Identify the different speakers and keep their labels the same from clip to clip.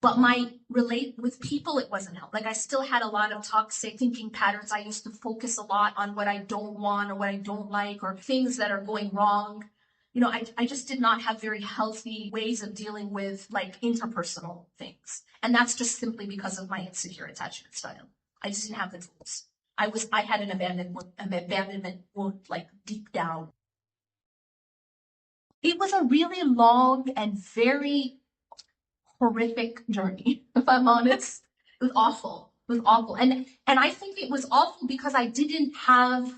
Speaker 1: But my relate with people, it wasn't help. Like I still had a lot of toxic thinking patterns. I used to focus a lot on what I don't want or what I don't like or things that are going wrong. I just did not have very healthy ways of dealing with like interpersonal things. And that's just simply because of my insecure attachment style. I just didn't have the tools. I had an abandonment wound like deep down. It was a really long and very horrific journey, if I'm honest. It was awful. It was awful. And I think it was awful because I didn't have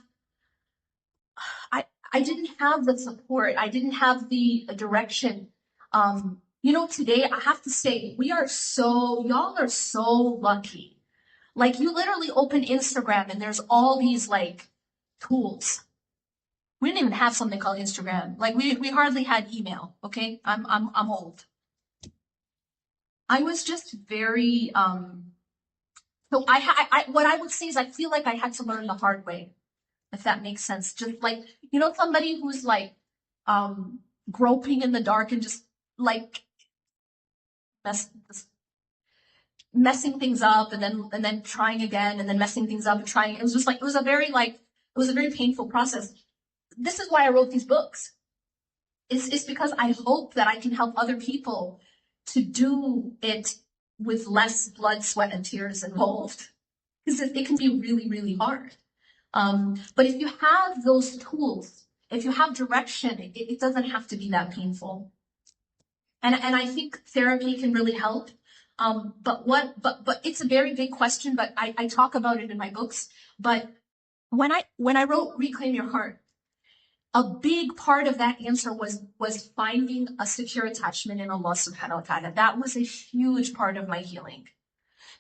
Speaker 1: the support. I didn't have the direction. Today I have to say y'all are so lucky. Like you literally open Instagram and there's all these like tools. We didn't even have something called Instagram. Like we hardly had email. Okay. I'm old. I was just very, so what I would say is I feel like I had to learn the hard way, if that makes sense. Just like, somebody who's like, groping in the dark and just like messing things up and then trying again and then messing things up and trying. It was just like, it was a very painful process. This is why I wrote these books. It's because I hope that I can help other people to do it with less blood, sweat, and tears involved. Because it can be really, really hard. But if you have those tools, if you have direction, it doesn't have to be that painful. And I think therapy can really help. But it's a very big question, but I talk about it in my books. But when I wrote Reclaim Your Heart, a big part of that answer was finding a secure attachment in Allah subhanahu wa ta'ala. That was a huge part of my healing.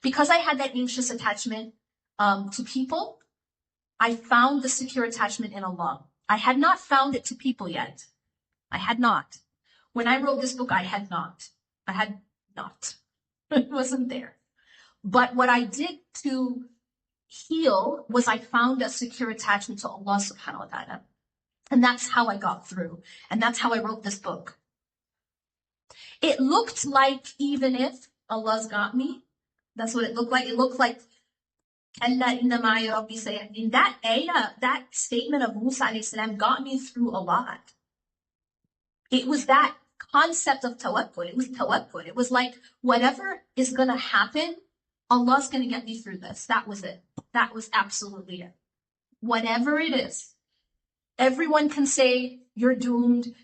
Speaker 1: Because I had that anxious attachment to people, I found the secure attachment in Allah. I had not found it to people yet. I had not. When I wrote this book, I had not. It wasn't there. But what I did to heal was I found a secure attachment to Allah subhanahu wa ta'ala. And that's how I got through. And that's how I wrote this book. It looked like even if Allah's got me, that's what it looked like. It looked like, in that ayah, that statement of Musa alayhi salam got me through a lot. It was that concept of tawakkul. It was tawakkul. It was like, whatever is going to happen, Allah's going to get me through this. That was it. That was absolutely it. Whatever it is. Everyone can say, you're doomed,